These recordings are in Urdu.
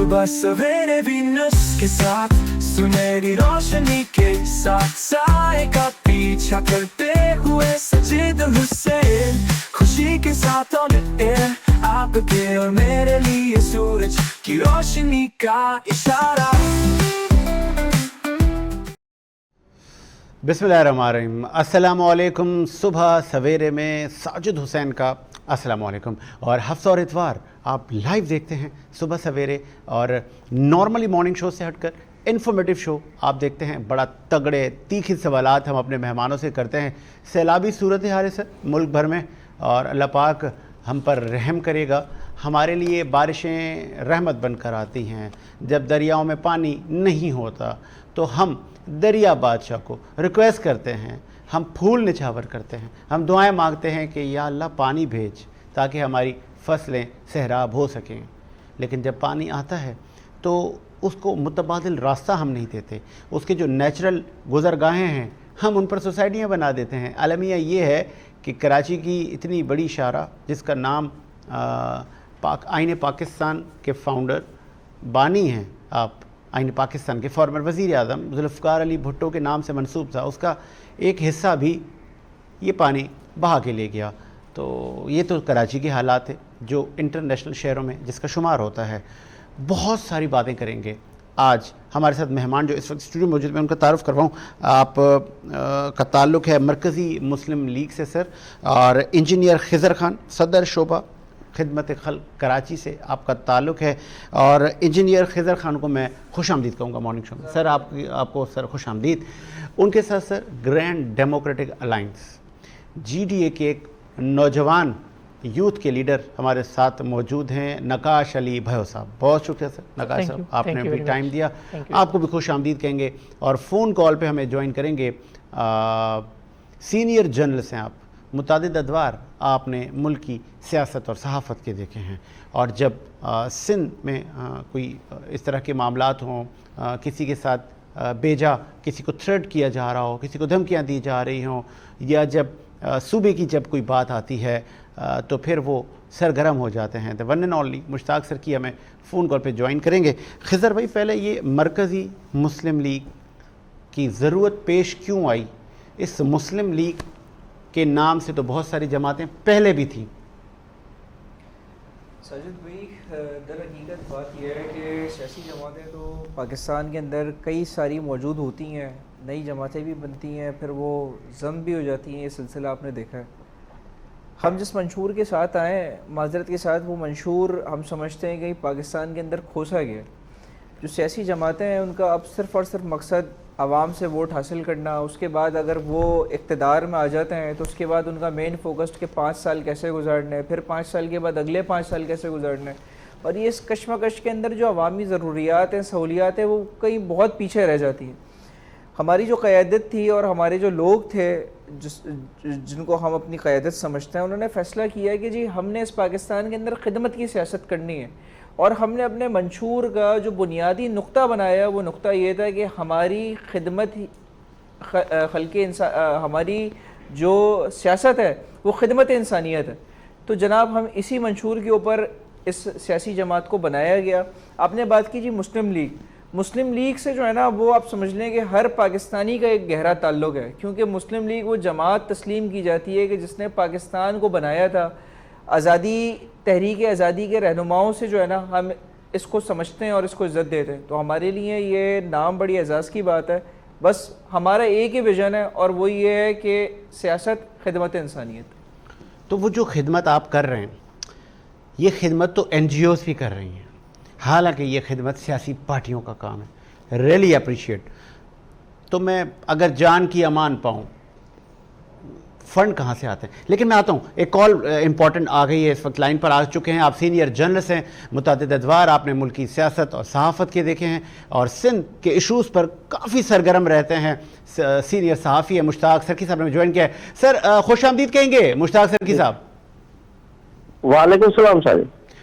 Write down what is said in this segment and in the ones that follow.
صبح سویرے وینس کے ساتھ سنہری روشنی کے ساتھ سائے کا پیچھا کرتے ہوئے سجید حسین خوشی کے ساتھ آن ایئر آپ کے اور میرے لیے سورج کی روشنی کا اشارہ. بسم اللہ الرحمن الرحیم. السلام علیکم. صبح سویرے میں ساجد حسین کا السلام علیکم. اور ہفتہ اور اتوار آپ لائیو دیکھتے ہیں صبح سویرے, اور نارملی مارننگ شو سے ہٹ کر انفارمیٹیو شو آپ دیکھتے ہیں. بڑا تگڑے تیکھے سوالات ہم اپنے مہمانوں سے کرتے ہیں. سیلابی صورتحال ہے سر ملک بھر میں, اور اللہ پاک ہم پر رحم کرے گا. ہمارے لیے بارشیں رحمت بن کر آتی ہیں. جب دریاؤں میں پانی نہیں ہوتا تو ہم دریا بادشاہ کو ریکویسٹ کرتے ہیں, ہم پھول نچھاور کرتے ہیں, ہم دعائیں مانگتے ہیں کہ یا اللہ پانی بھیج تاکہ ہماری فصلیں سیراب ہو سکیں. لیکن جب پانی آتا ہے تو اس کو متبادل راستہ ہم نہیں دیتے. اس کے جو نیچرل گزرگاہیں ہیں ہم ان پر سوسائٹیاں بنا دیتے ہیں. المیہ یہ ہے کہ کراچی کی اتنی بڑی شارع جس کا نام آئین پاکستان کے فاؤنڈر بانی ہیں, آپ آئین پاکستان کے فارمر وزیر اعظم ذوالفقار علی بھٹو کے نام سے منسوب تھا, اس کا ایک حصہ بھی یہ پانی بہا کے لے گیا. تو یہ تو کراچی کے حالات ہیں جو انٹرنیشنل شہروں میں جس کا شمار ہوتا ہے. بہت ساری باتیں کریں گے. آج ہمارے ساتھ مہمان جو اس وقت اسٹوڈیو موجود میں ان کا تعارف کرواؤں. آپ کا تعلق ہے مرکزی مسلم لیگ سے سر, اور انجینئر خضر خان صدر شعبہ خدمت خلق کراچی سے آپ کا تعلق ہے. اور انجینئر خضر خان کو میں خوش آمدید کہوں گا مارننگ شو میں. سر آپ کو سر خوش آمدید. ان کے ساتھ sir grand democratic alliance G D A کے ایک نوجوان یوتھ کے لیڈر ہمارے ساتھ موجود ہیں, نقاش علی بھیو صاحب. بہت شکریہ سر نقاش صاحب, آپ نے بھی ٹائم دیا. آپ کو بھی خوش آمدید کہیں گے. اور فون کال پہ ہمیں جوائن کریں گے سینئر جرنلسٹ ہیں آپ, متعدد ادوار آپ نے ملک کی سیاست اور صحافت کے دیکھے ہیں. اور جب سندھ میں کوئی اس طرح کے معاملات ہوں, کسی کے ساتھ بیجا کسی کو تھریٹ کیا جا رہا ہو, کسی کو دھمکیاں دی جا رہی ہوں, یا جب صوبے کی جب کوئی بات آتی ہے تو پھر وہ سرگرم ہو جاتے ہیں. ون اینڈ اونلی مشتاق سر کی ہمیں فون کال پہ جوائن کریں گے. خضر بھائی, پہلے یہ مرکزی مسلم لیگ کی ضرورت پیش کیوں آئی؟ اس مسلم لیگ کے نام سے تو بہت ساری جماعتیں پہلے بھی تھیں. ساجد بھائی, در حقیقت بات یہ ہے کہ سیاسی جماعتیں تو پاکستان کے اندر کئی ساری موجود ہوتی ہیں, نئی جماعتیں بھی بنتی ہیں, پھر وہ ضم بھی ہو جاتی ہیں. یہ سلسلہ آپ نے دیکھا ہے. ہم جس منشور کے ساتھ آئیں, معذرت کے ساتھ, وہ منشور ہم سمجھتے ہیں کہ پاکستان کے اندر کھوسا گیا. جو سیاسی جماعتیں ہیں ان کا اب صرف اور صرف مقصد عوام سے ووٹ حاصل کرنا. اس کے بعد اگر وہ اقتدار میں آ جاتے ہیں تو اس کے بعد ان کا مین فوکس کہ 5 سال کیسے گزارنے, پھر 5 سال کے بعد اگلے 5 سال کیسے گزارنے. اور یہ اس کشمکش کے اندر جو عوامی ضروریات ہیں, سہولیات ہیں, وہ کہیں بہت پیچھے رہ جاتی ہیں. ہماری جو قیادت تھی اور ہمارے جو لوگ تھے جن کو ہم اپنی قیادت سمجھتے ہیں, انہوں نے فیصلہ کیا کہ جی ہم نے اس پاکستان کے اندر خدمت کی سیاست کرنی ہے. اور ہم نے اپنے منشور کا جو بنیادی نقطہ بنایا وہ نقطہ یہ تھا کہ ہماری خدمت ہماری جو سیاست ہے وہ خدمت انسانیت ہے. تو جناب ہم اسی منشور کے اوپر اس سیاسی جماعت کو بنایا گیا. آپ نے بات کی جی مسلم لیگ. مسلم لیگ سے جو ہے نا وہ آپ سمجھ لیں کہ ہر پاکستانی کا ایک گہرا تعلق ہے, کیونکہ مسلم لیگ وہ جماعت تسلیم کی جاتی ہے کہ جس نے پاکستان کو بنایا تھا. تحریک آزادی کے رہنماؤں سے جو ہے نا ہم اس کو سمجھتے ہیں اور اس کو عزت دیتے ہیں. تو ہمارے لیے یہ نام بڑی اعزاز کی بات ہے. بس ہمارا ایک ہی ویژن ہے اور وہ یہ ہے کہ سیاست خدمت انسانیت. تو وہ جو خدمت آپ کر رہے ہیں, یہ خدمت تو این جی اوز بھی کر رہی ہیں, حالانکہ یہ خدمت سیاسی پارٹیوں کا کام ہے. Really appreciate. تو میں اگر جان کی امان پاؤں, فنڈ کہاں سے آتے ہیں؟ لیکن میں آتا ہوں, ایک کال امپورٹنٹ آ گئی ہے, اس وقت لائن پر آ چکے ہیں. آپ سینئر جرنلسٹ ہیں, متعدد ادوار آپ نے ملک کی سیاست اور صحافت کے دیکھے ہیں, اور سندھ کے ایشوز پر کافی سرگرم رہتے ہیں. سینئر صحافی ہے مشتاق سرکی صاحب نے جوائن کیا ہے. سر خوش آمدید کہیں گے مشتاق سرکی صاحب. وعلیکم السلام صاحب.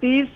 30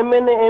MNA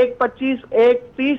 1.25 1.30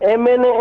MNA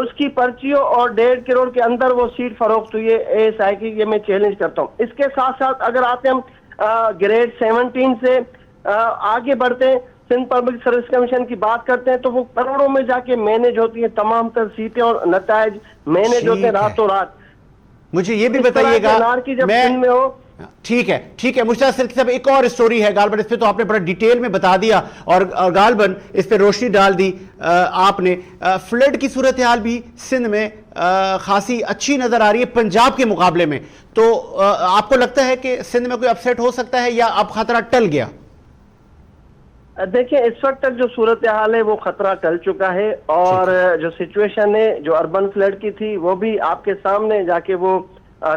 اس کی پرچیوں اور 1.5 کروڑ کے اندر وہ سیٹ فروخت ہوئی ہے اے ایس آئی کی. یہ میں چیلنج کرتا ہوں. اس کے ساتھ ساتھ اگر آتے ہم گریڈ 17 سے آگے بڑھتے ہیں, سندھ پبلک سروس کمیشن کی بات کرتے ہیں تو وہ کروڑوں میں جا کے مینج ہوتی ہیں تمام تر سیٹیں اور نتائج مینج ہوتے ہیں راتوں رات. مجھے یہ بھی اس طرح بتائیے کے انارکی جب سندھ میں ہو. ٹھیک ہے مشتاق سلکی صاحب, ایک اور سٹوری ہے غالباً, اس پہ تو آپ نے بڑا ڈیٹیل میں بتا دیا اور غالباً اس پہ روشنی ڈال دی آپ نے. فلڈ کی صورتحال بھی سندھ میں خاصی اچھی نظر آ رہی ہے پنجاب کے مقابلے میں, تو آپ کو لگتا ہے کہ سندھ میں کوئی اپسیٹ ہو سکتا ہے یا اب خطرہ ٹل گیا؟ دیکھیں اس وقت تک جو صورتحال ہے وہ خطرہ ٹل چکا ہے, اور جو سچویشن ہے جو اربن فلڈ کی تھی وہ بھی آپ کے سامنے جا کے وہ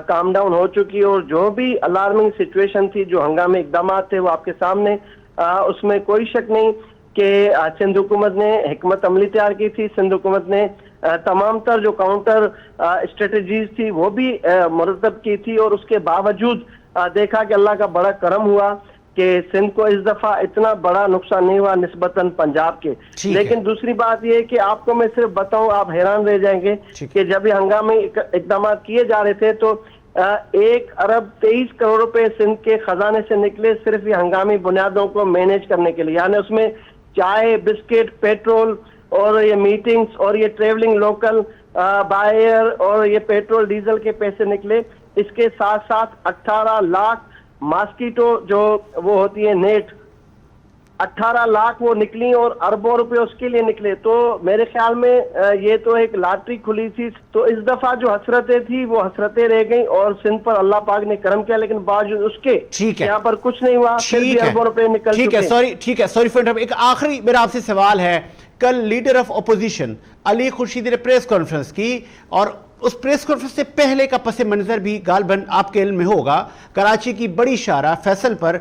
کام ڈاؤن ہو چکی, اور جو بھی الارمنگ سچویشن تھی, جو ہنگامی اقدامات تھے وہ آپ کے سامنے. اس میں کوئی شک نہیں کہ سندھ حکومت نے حکمت عملی تیار کی تھی. سندھ حکومت نے تمام تر جو کاؤنٹر اسٹریٹجیز تھی وہ بھی مرتب کی تھی, اور اس کے باوجود دیکھا کہ اللہ کا بڑا کرم ہوا کہ سندھ کو اس دفعہ اتنا بڑا نقصان نہیں ہوا نسبتاً پنجاب کے. لیکن دوسری بات یہ ہے کہ آپ کو میں صرف بتاؤں, آپ حیران رہ جائیں گے کہ جب یہ ہنگامی اقدامات کیے جا رہے تھے تو 1 ارب 23 کروڑ روپے سندھ کے خزانے سے نکلے صرف یہ ہنگامی بنیادوں کو مینیج کرنے کے لیے. یعنی اس میں چائے, بسکٹ, پیٹرول اور یہ میٹنگز اور یہ ٹریولنگ لوکل بائر اور یہ پیٹرول ڈیزل کے پیسے نکلے. اس کے ساتھ ساتھ 18 لاکھ ماسکیٹو جو وہ ہوتی ہے نیٹ, 18 لاکھ وہ نکلی اور اربوں روپے اس کے لیے نکلے. تو میرے خیال میں یہ تو ایک لاٹری کھلی تھی. تو اس دفعہ جو حسرتیں تھی وہ حسرتیں رہ گئیں, اور سندھ پر اللہ پاک نے کرم کیا, لیکن باوجود اس کے یہاں پر کچھ نہیں ہوا, پھر بھی اربوں روپے نکل چکے. ٹھیک ہے, سوری فار ایک آخری میرا آپ سے سوال ہے. کل لیڈر آف اپوزیشن علی خورشیدی نے پریس کانفرنس کی, اور اس پریس کانفرنس سے پہلے کا پس منظر بھی غالباً آپ کے علم میں ہوگا. کراچی کی بڑی شارع فیصل پر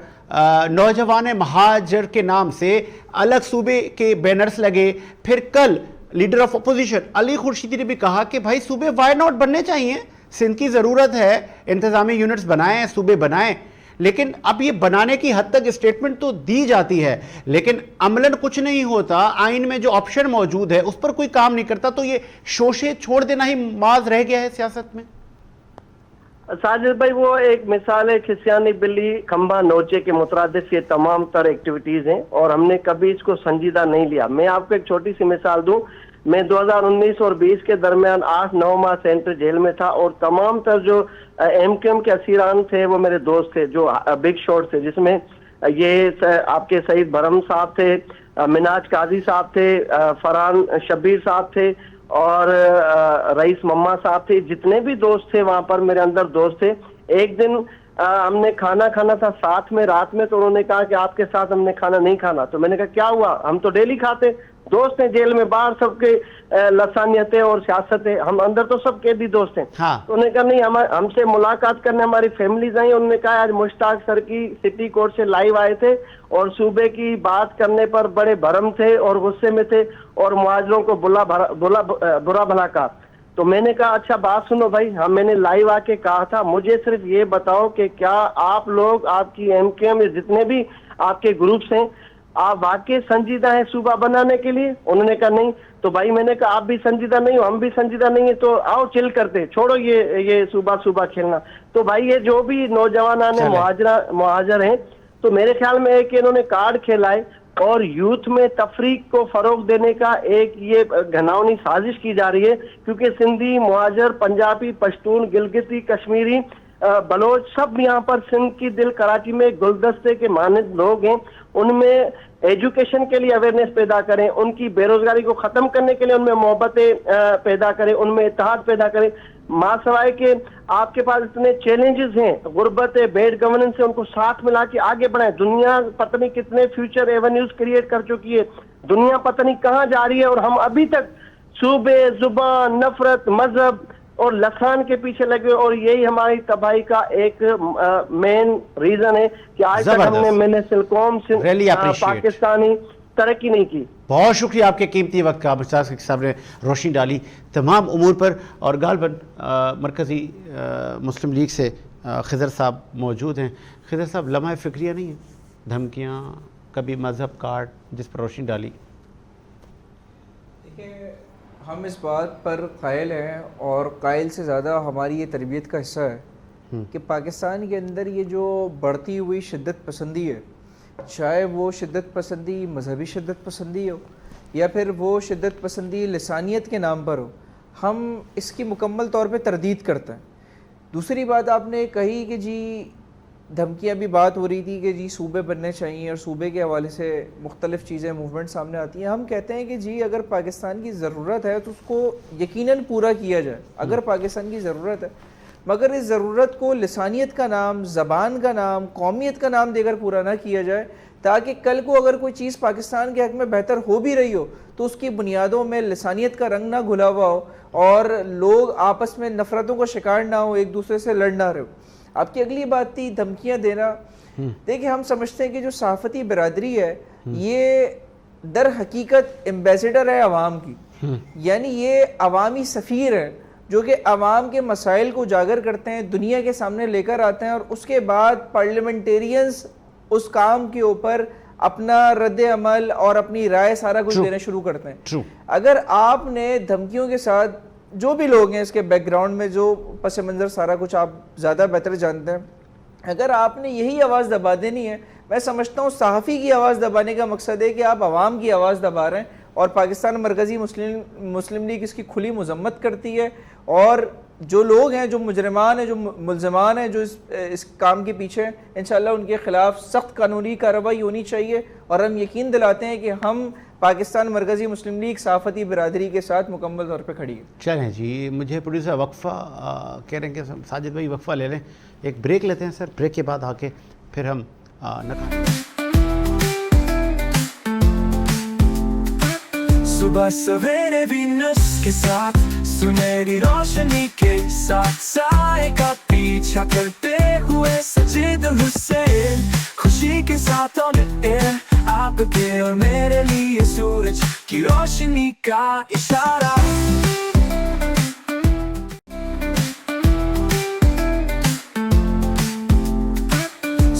نوجوان مہاجر کے نام سے الگ صوبے کے بینرز لگے. پھر کل لیڈر آف اپوزیشن علی خورشیدی نے بھی کہا کہ بھائی صوبے وائی ناٹ بننے چاہیے, سندھ کی ضرورت ہے, انتظامی یونٹس بنائیں, صوبے بنائیں. لیکن اب یہ بنانے کی حد تک اسٹیٹمنٹ تو دی جاتی ہے لیکن عملاً کچھ نہیں ہوتا. آئین میں جو آپشن موجود ہے اس پر کوئی کام نہیں کرتا, تو یہ شوشے چھوڑ دینا ہی معاذ رہ گیا ہے سیاست میں. ساجد بھائی وہ ایک مثال ہے کھسیانی بلی کھمبا نوچے کے مترادف یہ تمام تر ایکٹیویٹیز ہیں, اور ہم نے کبھی اس کو سنجیدہ نہیں لیا. میں آپ کو ایک چھوٹی سی مثال دوں. میں 2019 اور 20 کے درمیان 8-9 ماہ سینٹر جیل میں تھا, اور تمام تر جو ایم کیو ایم کے اسیران تھے وہ میرے دوست تھے جو بگ شاٹ تھے, جس میں یہ آپ کے سعید برہم صاحب تھے, مناج قاضی صاحب تھے, فرحان شبیر صاحب تھے, اور رئیس مما صاحب تھے. جتنے بھی دوست تھے وہاں پر میرے اندر دوست تھے. ایک دن ہم نے کھانا کھانا تھا ساتھ میں رات میں, تو انہوں نے کہا کہ آپ کے ساتھ ہم نے کھانا نہیں کھانا. تو میں نے کہا کیا ہوا, ہم تو ڈیلی کھاتے, دوست ہیں جیل میں, باہر سب کے لسانیتیں اور سیاستیں, ہم اندر تو سب قیدی دوست ہیں. تو انہوں نے کہا نہیں, ہم سے ملاقات کرنے ہماری فیملیز آئیں. انہوں نے کہا آج مشتاق سر کی سٹی کورٹ سے لائیو آئے تھے اور صوبے کی بات کرنے پر بڑے بھرم تھے اور غصے میں تھے, اور مہاجروں کو برا بھلا کہا. تو میں نے کہا اچھا بات سنو بھائی, ہم میں نے لائیو آ کے کہا تھا مجھے صرف یہ بتاؤ کہ کیا آپ لوگ, آپ کی ایم کیو ایم, جتنے بھی آپ کے گروپس ہیں, آپ واقعی سنجیدہ ہیں صوبہ بنانے کے لیے؟ انہوں نے کہا نہیں. تو بھائی میں نے کہا آپ بھی سنجیدہ نہیں ہو, ہم بھی سنجیدہ نہیں ہیں, تو آؤ چل کرتے, چھوڑو یہ صوبہ کھیلنا. تو بھائی یہ جو بھی نوجوانان مہاجر ہیں, تو میرے خیال میں ہے کہ انہوں نے کارڈ کھیلائے اور یوتھ میں تفریق کو فروغ دینے کا ایک یہ گھناؤنی سازش کی جا رہی ہے, کیونکہ سندھی, مہاجر, پنجابی, پشتون, گلگتی, کشمیری, بلوچ سب یہاں پر سندھ کی دل کراچی میں گلدستے کے مانند لوگ ہیں. ان میں ایجوکیشن کے لیے اویئرنیس پیدا کریں, ان کی بے روزگاری کو ختم کرنے کے لیے ان میں محبتیں پیدا کریں, ان میں اتحاد پیدا کریں. ماں سوائے کہ آپ کے پاس اتنے چیلنجز ہیں, غربت ہے, بیڈ گورننس ہے, ان کو ساتھ ملا کے آگے بڑھائیں. دنیا پتہ نہیں کتنے فیوچر ایونیوز کریٹ کر چکی ہے, دنیا پتہ نہیں کہاں جا رہی ہے, اور ہم ابھی تک صوبے, زبان, نفرت, مذہب اور لسان کے پیچھے لگے, اور یہی ہماری تباہی کا ایک مین ریزن ہے کہ آج تک ہم نے منحصر قوم پاکستانی ترقی نہیں کی. بہت شکریہ آپ کے قیمتی وقت کا. مشتاق سلکی صاحب نے روشنی ڈالی تمام امور پر, اور غالباً مرکزی مسلم لیگ سے خضر صاحب موجود ہیں. خضر صاحب, لمحہ فکریہ نہیں ہے, دھمکیاں, کبھی مذہب کارڈ, جس پر روشنی ڈالی؟ دیکھیں ہم اس بات پر قائل ہیں اور قائل سے زیادہ ہماری یہ تربیت کا حصہ ہے کہ پاکستان کے اندر یہ جو بڑھتی ہوئی شدت پسندی ہے، چاہے وہ شدت پسندی مذہبی شدت پسندی ہو یا پھر وہ شدت پسندی لسانیت کے نام پر ہو، ہم اس کی مکمل طور پہ تردید کرتے ہیں۔ دوسری بات آپ نے کہی کہ جی دھمکیاں بھی بات ہو رہی تھی کہ جی صوبے بننے چاہیے اور صوبے کے حوالے سے مختلف چیزیں موومنٹ سامنے آتی ہیں۔ ہم کہتے ہیں کہ جی اگر پاکستان کی ضرورت ہے تو اس کو یقیناً پورا کیا جائے، اگر پاکستان کی ضرورت ہے، مگر اس ضرورت کو لسانیت کا نام، زبان کا نام، قومیت کا نام دے کر پورا نہ کیا جائے، تاکہ کل کو اگر کوئی چیز پاکستان کے حق میں بہتر ہو بھی رہی ہو تو اس کی بنیادوں میں لسانیت کا رنگ نہ گھلا ہوا ہو اور لوگ آپس میں نفرتوں کا شکار نہ ہو، ایک دوسرے سے لڑ نہ رہے ہو۔ آپ کی اگلی بات تھی دھمکیاں دینا۔ دیکھیں ہم سمجھتے ہیں کہ جو صحافتی برادری ہے یہ در حقیقت ایمبیسیڈر ہے عوام کی، یعنی یہ عوامی سفیر ہے جو کہ عوام کے مسائل کو اجاگر کرتے ہیں، دنیا کے سامنے لے کر آتے ہیں اور اس کے بعد پارلیمنٹیرینز اس کام کے اوپر اپنا رد عمل اور اپنی رائے سارا کچھ دینا شروع کرتے ہیں۔ اگر آپ نے دھمکیوں کے ساتھ، جو بھی لوگ ہیں اس کے بیک گراؤنڈ میں جو پس منظر سارا کچھ آپ زیادہ بہتر جانتے ہیں، اگر آپ نے یہی آواز دبا دینی ہے، میں سمجھتا ہوں صحافی کی آواز دبانے کا مقصد ہے کہ آپ عوام کی آواز دبا رہے ہیں، اور پاکستان مرکزی مسلم لیگ اس کی کھلی مذمت کرتی ہے، اور جو لوگ ہیں، جو مجرمان ہیں، جو ملزمان ہیں، جو اس کام کے پیچھے ہیں، انشاءاللہ ان کے خلاف سخت قانونی کارروائی ہونی چاہیے، اور ہم یقین دلاتے ہیں کہ ہم پاکستان مرکزی مسلم لیگ صحافتی برادری کے ساتھ مکمل طور پہ کھڑی ہے۔ چلیں جی، مجھے پروڈیوسر وقفہ کہہ رہے ہیں کہ ساجد بھائی وقفہ لے لیں، ایک بریک لیتے ہیں سر، بریک کے بعد آ کے پھر ہم صبح سویرے وینس کے ساتھ سنہری روشنی کے ساتھ سائے کا پیچھا کرتے ہوئے سجید حسین، خوشی کے ساتھ آپ کے اور میرے لیے سورج کی روشنی کا اشارہ۔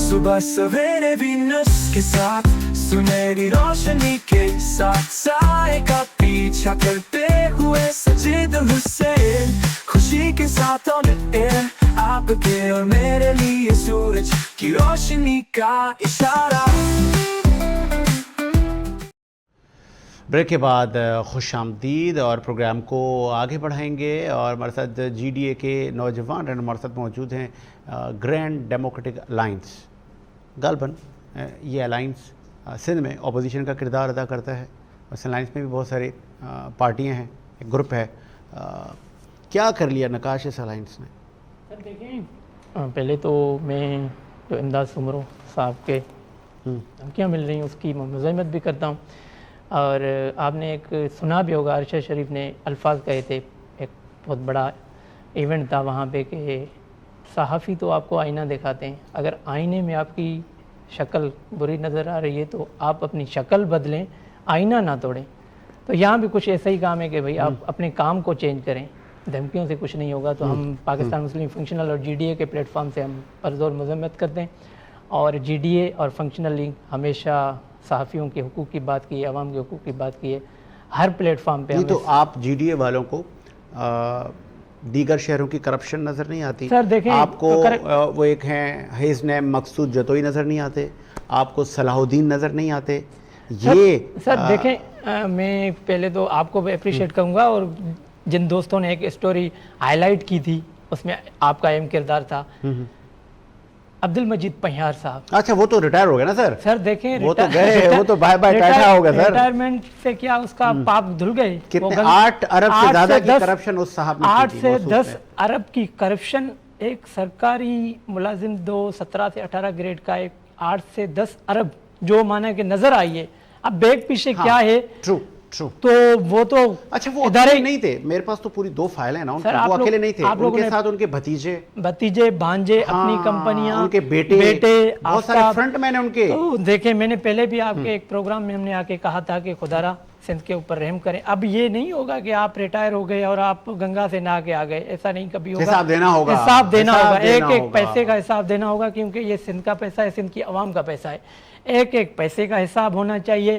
صبح سویرے وینس کے ساتھ سنہری روشنی کے ساتھ سائے کا پیچھا کرتے ہوئے سجید حسین، خوشی کے ساتھ آپ کے اور میرے لیے سورج کی روشنی کا اشارہ۔ بریک کے بعد خوش آمدید، اور پروگرام کو آگے بڑھائیں گے، اور ہمارے ساتھ جی ڈی اے کے نوجوان ہمارے ساتھ موجود ہیں۔ گرینڈ ڈیموکریٹک الائنس، غالباً یہ الائنس سندھ میں اپوزیشن کا کردار ادا کرتا ہے، اس الائنس میں بھی بہت ساری پارٹیاں ہیں، ایک گروپ ہے۔ کیا کر لیا نقاش اس الائنس نے؟ سر دیکھیں، پہلے تو میں جو امداد سمرو صاحب کے دھمکیاں مل رہی ہیں اس کی مذمت بھی کرتا ہوں، اور آپ نے ایک سنا بھی ہوگا، عرشہ شریف نے الفاظ کہے تھے، ایک بہت بڑا ایونٹ تھا وہاں پہ، کہ صحافی تو آپ کو آئینہ دکھاتے ہیں، اگر آئینے میں آپ کی شکل بری نظر آ رہی ہے تو آپ اپنی شکل بدلیں، آئینہ نہ توڑیں۔ تو یہاں بھی کچھ ایسا ہی کام ہے کہ بھئی آپ اپنے کام کو چینج کریں، دھمکیوں سے کچھ نہیں ہوگا۔ تو ہم پاکستان مسلم فنکشنل اور جی ڈی اے کے پلیٹ فارم سے ہم پرزور مذمت کرتے ہیں، اور جی ڈی اے اور فنکشنل لیگ ہمیشہ صحافیوں کے حقوق کی بات کی ہے، عوام کے حقوق کی بات کی ہے، ہر پلیٹ فارم پہ۔ تو آپ جی ڈی اے والوں کو دیگر شہروں کی کرپشن نظر نہیں آتی؟ سر دیکھیں، آپ کو وہ ایک ہیں ہیز نیم مقصود جتوئی نظر نہیں آتے؟ آپ کو صلاح الدین نظر نہیں آتے؟ یہ سر دیکھیں، میں پہلے تو آپ کو اپریشیٹ کروں گا، اور جن دوستوں نے ایک اسٹوری ہائی لائٹ کی تھی اس میں آپ کا اہم کردار تھا، عبد المجید پہیار صاحب۔ اچھا، وہ تو ریٹائر ہو گیا نا سر؟ سر دیکھیں، وہ تو گئے، وہ تو بائے بائے ٹاٹا ہو گیا سر۔ ریٹائرمنٹ سے کیا اس کا پاپ دھل گئے؟ کتنے 8 ارب سے زیادہ کی کرپشن اس صاحب نے کی 8 تھی، سے محسوس 10 ہے۔ ارب کی کرپشن، ایک سرکاری ملازم 17 سے 18 گریڈ کا، ایک 8 سے 10 ارب جو مانا کہ نظر آئی ہے۔ اب بیک پیچھے کیا ہے؟ True true. تو وہ تو اچھا، وہ اکیلے نہیں تھے، میرے پاس تو پوری 2 فائلیں ہیں نا، وہ اکیلے نہیں تھے، ان کے ساتھ ان کے بھتیجے بھانجے، اپنی کمپنیاں، ان کے بیٹے، بہت سارے فرنٹ مین ہیں ان کے۔ دیکھیں، میں نے پہلے بھی آپ کے ایک پروگرام میں ہم نے آ کے کہا تھا کہ خدا را سندھ کے اوپر رحم کریں۔ اب یہ نہیں ہوگا کہ آپ ریٹائر ہو گئے اور آپ گنگا سے نہا کے آ گئے، ایسا نہیں کبھی ہوگا۔ حساب دینا ہوگا، حساب دینا ہوگا، ایک ایک پیسے کا حساب دینا ہوگا، کیونکہ یہ سندھ کا پیسہ ہے، سندھ کی عوام کا پیسہ ہے، ایک ایک پیسے کا حساب ہونا چاہیے۔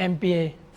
MPA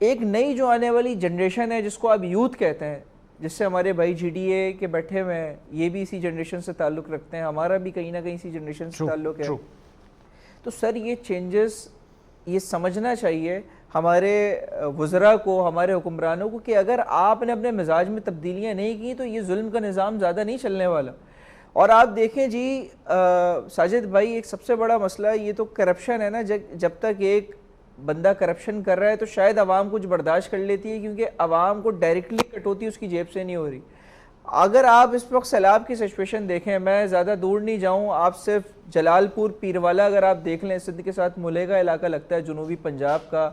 ایک نئی جو آنے والی جنریشن ہے جس کو آپ یوتھ کہتے ہیں, جس سے ہمارے بھائی جی ڈی اے کے بیٹھے ہوئے ہیں, یہ بھی اسی جنریشن سے تعلق رکھتے ہیں, ہمارا بھی کہیں نہ کہیں اسی جنریشن سے تعلق ہے. تو سر یہ چینجز یہ سمجھنا چاہیے ہمارے وزراء کو, ہمارے حکمرانوں کو, کہ اگر آپ نے اپنے مزاج میں تبدیلیاں نہیں کی تو یہ ظلم کا نظام زیادہ نہیں چلنے والا. اور آپ دیکھیں جی ساجد بھائی, ایک سب سے بڑا مسئلہ یہ تو کرپشن ہے نا. جب تک ایک بندہ کرپشن کر رہا ہے تو شاید عوام کچھ برداشت کر لیتی ہے, کیونکہ عوام کو ڈائریکٹلی کٹوتی اس کی جیب سے نہیں ہو رہی. اگر آپ اس وقت سیلاب کی سچویشن دیکھیں, میں زیادہ دور نہیں جاؤں, آپ صرف جلال پور پیروالا اگر آپ دیکھ لیں, سندھ کے ساتھ ملے کا علاقہ لگتا ہے جنوبی پنجاب کا,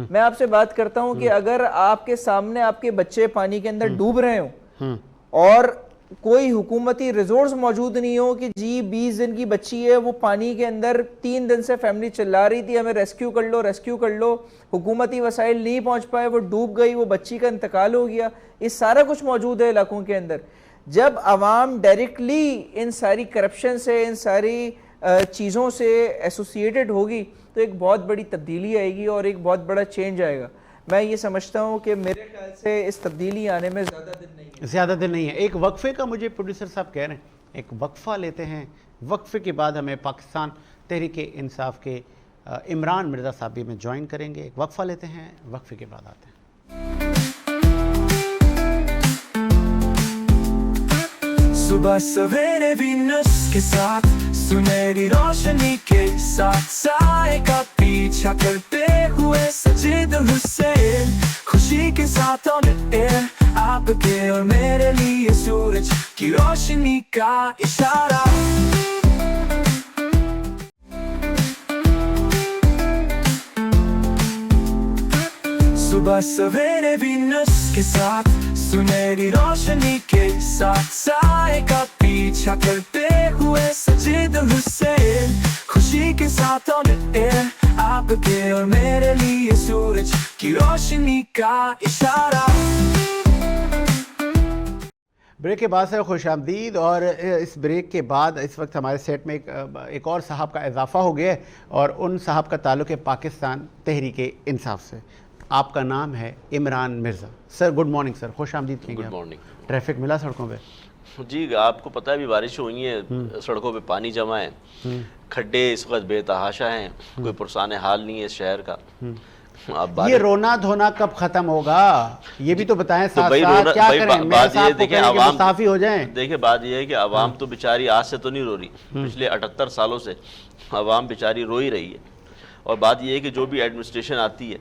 میں آپ سے بات کرتا ہوں کہ اگر آپ کے سامنے آپ کے بچے پانی کے اندر ڈوب رہے ہوں اور کوئی حکومتی ریزورس موجود نہیں ہو کہ جی 20 دن کی بچی ہے وہ پانی کے اندر 3 دن سے فیملی چلا رہی تھی, ہمیں ریسکیو کر لو, حکومتی وسائل نہیں پہنچ پائے, وہ ڈوب گئی, وہ بچی کا انتقال ہو گیا, یہ سارا کچھ موجود ہے علاقوں کے اندر. جب عوام ڈائریکٹلی ان ساری کرپشن سے, ان ساری چیزوں سے ایسوسیٹڈ ہوگی تو ایک بہت بڑی تبدیلی آئے گی اور ایک بہت بڑا چینج آئے گا. میں یہ سمجھتا ہوں کہ میرے خیال سے اس تبدیلی آنے میں زیادہ دن نہیں ہے. ایک وقفے کا مجھے پروڈیوسر صاحب کہہ رہے ہیں, ایک وقفہ لیتے ہیں, وقفے کے بعد ہمیں پاکستان تحریک انصاف کے عمران مرزا صاحب بھی ہمیں جوائن کریں گے. ایک وقفہ لیتے ہیں, وقفے کے بعد آتے ہیں. صبح سویرے وینس کے ساتھ سنہری روشنی کے ساتھ سائے کا پیچھا کرتے ہوئے سجید حسین, خوشی کے ساتھ آن ایئر آپ کے اور میرے لیے سورج کی روشنی کا اشارہ. صبح سویرے وینس کے ساتھ سنہری روشنی کے ساتھ سائے کا پیچھا کرتے ہوئے سجید حسین, خوشی کے ساتھ آن ایئر آپ کے اور میرے لیے سورج کی روشنی کا اشارہ. بریک کے بعد سے خوش آمدید. اور اس بریک کے بعد اس وقت ہمارے سیٹ میں ایک اور صاحب کا اضافہ ہو گیا ہے, اور ان صاحب کا تعلق ہے پاکستان تحریک انصاف سے. آپ کا نام ہے Imran Mirza. Sir good morning sir, خوش آمدید کہیں گے. Good morning. ٹریفک ملا سڑکوں پہ؟ جی آپ کو پتہ ہے ابھی بارش ہوئی ہیں, سڑکوں پہ پانی جمع ہے, کھڈے اس وقت بے تحاشا ہیں, کوئی پرسان حال نہیں ہے اس شہر کا. یہ رونا دھونا کب ختم ہوگا یہ بھی تو بتائیں. ساتھ ساتھ کیا کریں, بات یہ دیکھیں عوام مستعفی ہو جائیں. دیکھیں بات یہ ہے کہ عوام تو بیچاری آج سے تو نہیں رو رہی, پچھلے 78 سالوں سے عوام بیچاری رو ہی رہی ہے. اور بات یہ ہے کہ جو بھی ایڈمنسٹریشن آتی ہے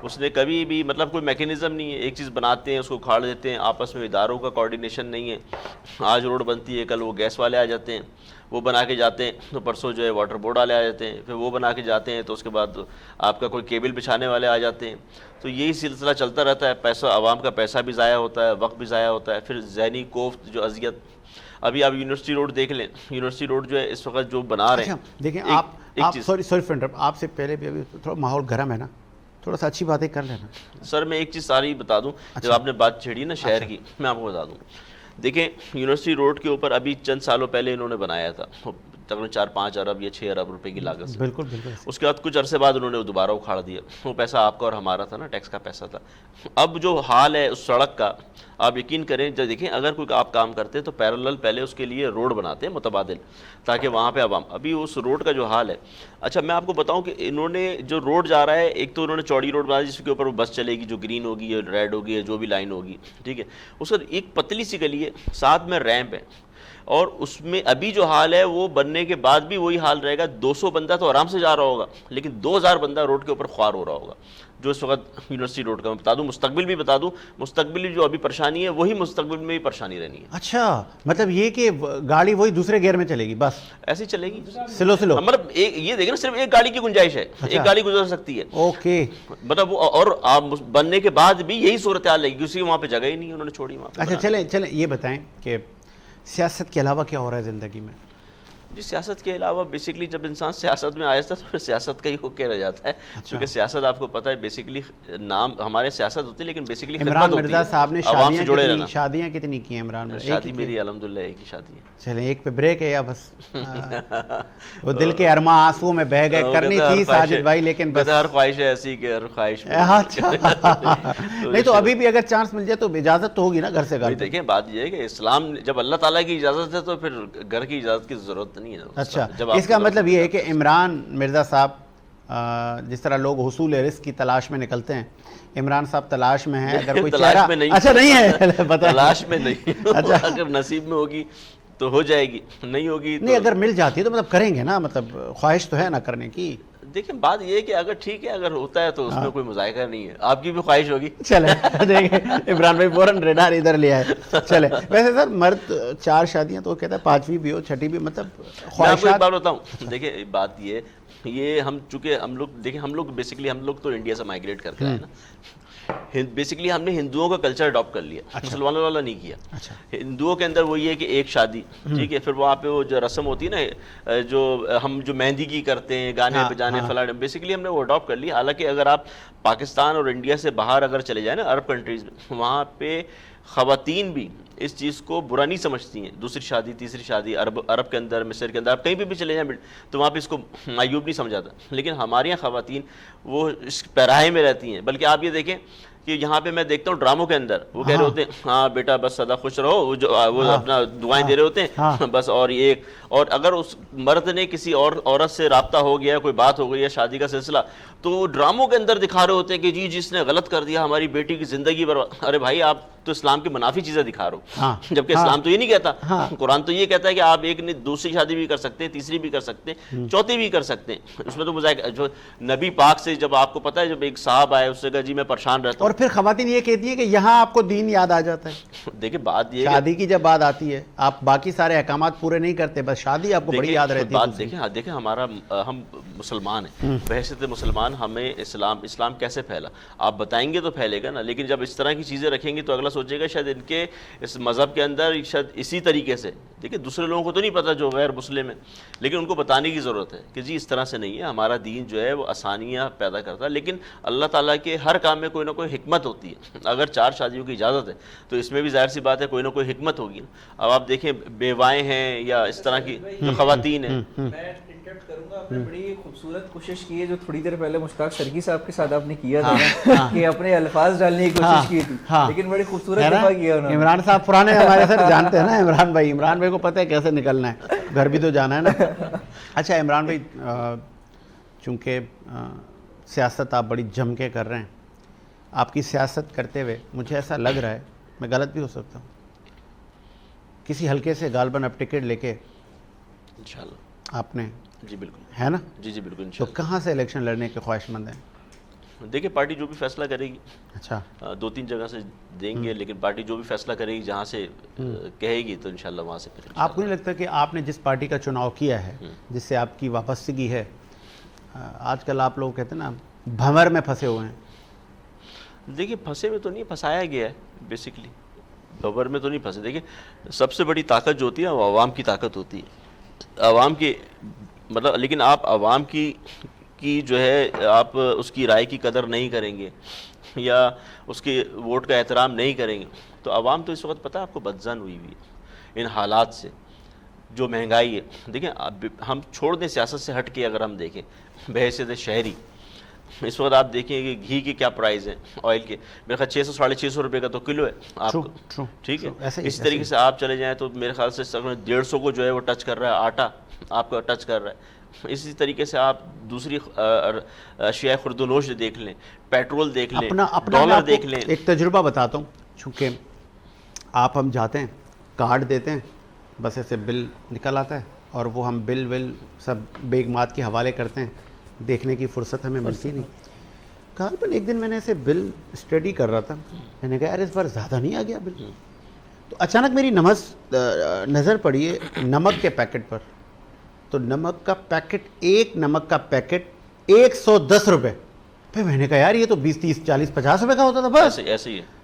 اس نے کبھی بھی مطلب کوئی میکینزم نہیں ہے, ایک چیز بناتے ہیں اس کو کھاڑ دیتے ہیں, آپس میں اداروں کا کوارڈینیشن نہیں ہے. آج روڈ بنتی ہے, کل وہ گیس والے آ جاتے ہیں, وہ بنا کے جاتے ہیں, تو پرسوں جو ہے واٹر بورڈ والے آ جاتے ہیں, پھر وہ بنا کے جاتے ہیں, تو اس کے بعد آپ کا کوئی کیبل بچھانے والے آ جاتے ہیں. تو یہی سلسلہ چلتا رہتا ہے. پیسہ, عوام کا پیسہ بھی ضائع ہوتا ہے, وقت بھی ضائع ہوتا ہے, پھر ذہنی کوفت جو اذیت. ابھی آپ یونیورسٹی روڈ دیکھ لیں, یونیورسٹی روڈ جو ہے اس وقت جو بنا رہے ہیں. دیکھیں آپ سوری فرینڈ, آپ سے پہلے بھی ابھی تھوڑا ماحول گرم ہے نا, تھوڑا سا اچھی باتیں کر لینا. سر میں ایک چیز ساری بتا دوں, جب آپ نے بات چھیڑی نا شہر کی, میں آپ کو بتا دوں. دیکھیں یونیورسٹی روڈ کے اوپر ابھی چند سالوں پہلے انہوں نے بنایا تھا, تقریباً 4-5 ارب یا 6 ارب روپے کی لاگت سے. بالکل بالکل. اس کے بعد کچھ عرصے بعد انہوں نے دوبارہ اکھاڑ دیا. وہ پیسہ آپ کا اور ہمارا تھا نا, ٹیکس کا پیسہ تھا. اب جو حال ہے اس سڑک کا, آپ یقین کریں, جب دیکھیں اگر کوئی آپ کام کرتے ہیں تو پیرالل پہلے اس کے لیے روڈ بناتے ہیں متبادل, تاکہ وہاں پہ عوام. ابھی اس روڈ کا جو حال ہے, اچھا میں آپ کو بتاؤں کہ انہوں نے جو روڈ جا رہا ہے, ایک تو انہوں نے چوڑی روڈ بنا دی جس کے اوپر وہ بس چلے گی, جو گرین ہوگی یا ریڈ ہوگی یا جو بھی لائن ہوگی, ٹھیک ہے. اس کا ایک پتلی سی گلی ہے, ساتھ میں ریمپ ہے, اور اس میں ابھی جو حال ہے وہ بننے کے بعد بھی وہی حال رہے گا. 200 بندہ تو آرام سے جا رہا ہوگا, لیکن 2000 بندہ روڈ کے اوپر خوار ہو رہا ہوگا, جو اس وقت یونیورسٹی روڈ کا. میں بتا دوں مستقبل بھی بتا دوں, مستقبل جو ابھی پریشانی ہے وہی مستقبل میں بھی پریشانی رہنی ہے. اچھا مطلب یہ کہ گاڑی وہی دوسرے گیئر میں چلے گی, بس ایسے ہی چلے گی سلو سلو. مطلب یہ دیکھیں نا, صرف ایک گاڑی کی گنجائش ہے, ایک گاڑی گزر سکتی ہے. اوکے. مطلب وہ, اور آپ بننے کے بعد بھی یہی صورتحال ہے, کسی وہاں پہ جگہ ہی نہیں, انہوں نے چھوڑی وہاں پہ. اچھا چلیں یہ بتائیں کہ سیاست کے علاوہ کیا ہو رہا ہے زندگی میں؟ جی سیاست کے علاوہ بیسکلی جب انسان سیاست میں آیا تھا تو پھر سیاست کا ہی ہو کے رہ جاتا ہے, کیونکہ سیاست آپ کو پتہ ہے بیسکلی نام ہمارے سیاست ہوتی ہے لیکن بیسکلی عمران مرزا صاحب نے عوام سے جڑے رہنا. شادیاں کتنی کی ہیں عمران مرزا؟ شادی میری الحمدللہ ایک ہی شادی ہے. چلیں ایک پہ بریک ہے یا بس وہ دل کے ارماں آنسو میں بہہ گئے, کرنی تھی ساجد بھائی لیکن بس ہر خواہش ہے ایسی کہ ہر خواہش. نہیں تو ابھی بھی اگر چانس مل جائے تو اجازت تو ہوگی نا گھر سے گھر. دیکھیں بات یہ ہے کہ اسلام جب اللہ تعالیٰ کی اجازت ہے تو پھر گھر کی اجازت کی ضرورت نہیں ہے. اچھا, اس کا مطلب یہ ہے کہ عمران مرزا صاحب جس طرح لوگ حصول رزق کی تلاش میں نکلتے ہیں, عمران صاحب تلاش میں ہیں. اگر کوئی تلاش میں نہیں, اچھا نہیں ہے تلاش میں نہیں, اگر نصیب میں ہوگی تو ہو جائے گی, نہیں ہوگی نہیں, اگر مل جاتی ہے تو مطلب کریں گے نا, مطلب خواہش تو ہے نا کرنے کی. دیکھیں بات یہ ہے کہ اگر ٹھیک ہے اگر ہوتا ہے تو اس میں کوئی مذائقہ نہیں ہے, آپ کی بھی خواہش ہوگی. چلے دیکھیں عمران بھائی فوراً ریڈار ادھر لے آئے. چلے ویسے سر مرد 4 شادیاں تو کہتا ہے 5ویں بھی ہو 6ٹی بھی, مطلب میں آپ کو ایک خواہشات. بات بتاؤں, دیکھیں بات یہ ہم چونکہ ہم لوگ دیکھیں ہم لوگ بیسکلی ہم لوگ تو انڈیا سے مائگریٹ کر کے آئے نا, بیسکلی ہم نے ہندوؤں کا کلچر اڈاپٹ کر لیا, مسلمانوں والا نہیں کیا. ہندوؤں کے اندر وہ یہ ہے کہ ایک شادی, ٹھیک ہے, پھر وہاں پہ وہ جو رسم ہوتی ہے نا, جو ہم جو مہندی کی کرتے ہیں, گانے بجانے فلاں, بیسکلی ہم نے وہ اڈاپٹ کر لیا. حالانکہ اگر آپ پاکستان اور انڈیا سے باہر اگر چلے جائیں نا عرب کنٹریز میں, وہاں پہ خواتین بھی اس چیز کو برا نہیں سمجھتی ہیں. دوسری شادی تیسری شادی عرب کے اندر, مصر کے اندر, آپ کہیں بھی چلے جائیں تو وہاں پہ اس کو معیوب نہیں سمجھاتا. لیکن ہمارے یہاں خواتین وہ اس پیراہے میں رہتی ہیں. بلکہ آپ یہ دیکھیں کہ یہاں پہ میں دیکھتا ہوں ڈراموں کے اندر وہ کہہ رہے ہوتے ہیں ہاں بیٹا بس سدا خوش رہو, وہ اپنا دعائیں دے رہے ہوتے ہیں بس. اور اگر اس مرد نے کسی اور عورت سے رابطہ ہو گیا, کوئی بات ہو گئی ہے شادی کا سلسلہ, تو ڈراموں کے اندر دکھا رہے ہوتے ہیں کہ جی جس نے غلط کر دیا ہماری بیٹی کی زندگی برباد. ارے بھائی آپ تو اسلام کی منافی چیزیں دکھا رہے ہو, جبکہ اسلام تو یہ نہیں کہتا. قرآن تو یہ کہتا ہے کہ آپ ایک نے دوسری شادی بھی کر سکتے ہیں, تیسری بھی کر سکتے ہیں, چوتھی بھی کر سکتے ہیں. اس میں تو مذائقہ جو نبی پاک سے جب آپ کو پتہ ہے جب ایک صاحب آئے اس سے کہا جی میں پریشان رہتا ہوں, اور پھر خواتین یہ کہتی ہیں کہ یہاں آپ کو دین یاد آ جاتا ہے. دیکھیں بات یہ شادی کی جب بات آتی ہے آپ باقی سارے احکامات پورے نہیں کرتے, بس شادی آپ کو بڑی یاد رہتی ہے. دیکھیں ہم مسلمان ہیں, بحیثیت مسلمان ہمیں اسلام کیسے پھیلا آپ بتائیں گے تو پھیلے گا نا. لیکن جب اس طرح کی چیزیں رکھیں گے تو اگلا سوچے گا شاید ان کے اس مذہب کے اندر شاید اسی طریقے سے. دیکھیں دوسرے لوگوں کو تو نہیں پتہ جو غیر مسلم ہیں, لیکن ان کو بتانے کی ضرورت ہے کہ جی اس طرح سے نہیں ہے. ہمارا دین جو ہے وہ آسانیاں پیدا کرتا ہے, لیکن اللہ تعالیٰ کے ہر کام میں کوئی نہ کوئی حکمت ہوتی ہے. اگر 4 شادیوں کی اجازت ہے تو اس میں بھی ظاہر سی بات ہے کوئی نہ کوئی حکمت ہوگی. اب آپ دیکھیں بیوائیں ہیں یا اس طرح کی جو خواتین ہیں. میں انٹرپٹ کروں گا, آپ نے بڑی خوبصورت کوشش کی ہے جو تھوڑی دیر پہلے مشتاق سرکی صاحب کے ساتھ آپ نے کیا تھا کہ اپنے الفاظ ڈالنے کی کوشش کی تھی, لیکن بڑی خوبصورت دفعہ کیا انہوں نے. عمران صاحب پرانے ہمارے سر جانتے ہیں نا, عمران بھائی کو پتہ ہے کیسے نکلنا ہے, گھر بھی تو جانا ہے نا. اچھا عمران بھائی, چونکہ سیاست آپ بڑی جم کے کر رہے ہیں, آپ کی سیاست کرتے ہوئے مجھے ایسا لگ رہا ہے, میں غلط بھی ہو سکتا ہوں, کسی حلقے سے غالباً اب ٹکٹ لے کے انشاءاللہ آپ نے, جی بالکل, ہے نا, جی بالکل تو انشاءاللہ. کہاں سے الیکشن لڑنے کے خواہش مند ہیں؟ دیکھیں پارٹی جو بھی فیصلہ کرے گی, اچھا 2-3 جگہ سے دیں گے, لیکن پارٹی جو بھی فیصلہ کرے گی جہاں سے کہے گی تو انشاءاللہ وہاں سے پھر. آپ کو نہیں لگتا کہ آپ نے جس پارٹی کا چناؤ کیا ہے, جس سے آپ کی وابستگی ہے, آج کل آپ لوگ کہتے ہیں نا بھنور میں پھنسے ہوئے ہیں؟ دیکھیں پھنسے میں تو نہیں, پھنسایا گیا ہے بیسکلی, بھنور میں تو نہیں پھنسے. دیکھیں سب سے بڑی طاقت جو ہوتی ہے وہ عوام کی طاقت ہوتی ہے, عوام کی مطلب, لیکن آپ عوام کی جو ہے آپ اس کی رائے کی قدر نہیں کریں گے یا اس کے ووٹ کا احترام نہیں کریں گے تو عوام تو اس وقت پتہ ہے آپ کو بدظن ہوئی ہوئی ہے ان حالات سے. جو مہنگائی ہے, دیکھیں ہم چھوڑ دیں سیاست سے ہٹ کے, اگر ہم دیکھیں بحیثیت شہری اس وقت آپ دیکھیں کہ گھی کے کیا پرائز ہیں, آئل کے میرے خیال 600-650 روپے کا تو کلو ہے آپ کو, ٹھیک ہے. اسی طریقے سے آپ چلے جائیں تو میرے خیال سے 150 کو جو ہے وہ ٹچ کر رہا ہے, آٹا آپ کو ٹچ کر رہا ہے. اسی طریقے سے آپ دوسری اشیاء خرد و نوش دیکھ لیں, پیٹرول دیکھ لیں, ڈالر دیکھ لیں. ایک تجربہ بتاتا ہوں, چونکہ آپ ہم جاتے ہیں کارڈ دیتے ہیں, بس ایسے بل نکل آتا ہے اور وہ ہم بل سب بیگمات کے حوالے کرتے ہیں, دیکھنے کی فرصت ہمیں ملتی نہیں. غالباً ایک دن میں نے ایسے بل اسٹڈی کر رہا تھا, میں نے کہا یار اس بار زیادہ نہیں آ گیا بل, تو اچانک میری نظر پڑی ہے نمک کے پیکٹ پر, تو نمک کا پیکٹ, ایک نمک کا پیکٹ 110 روپے. پھر میں نے کہا یار یہ تو 20-30-40-50 روپے کا ہوتا تھا بس. ایسے ہی ہے.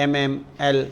MML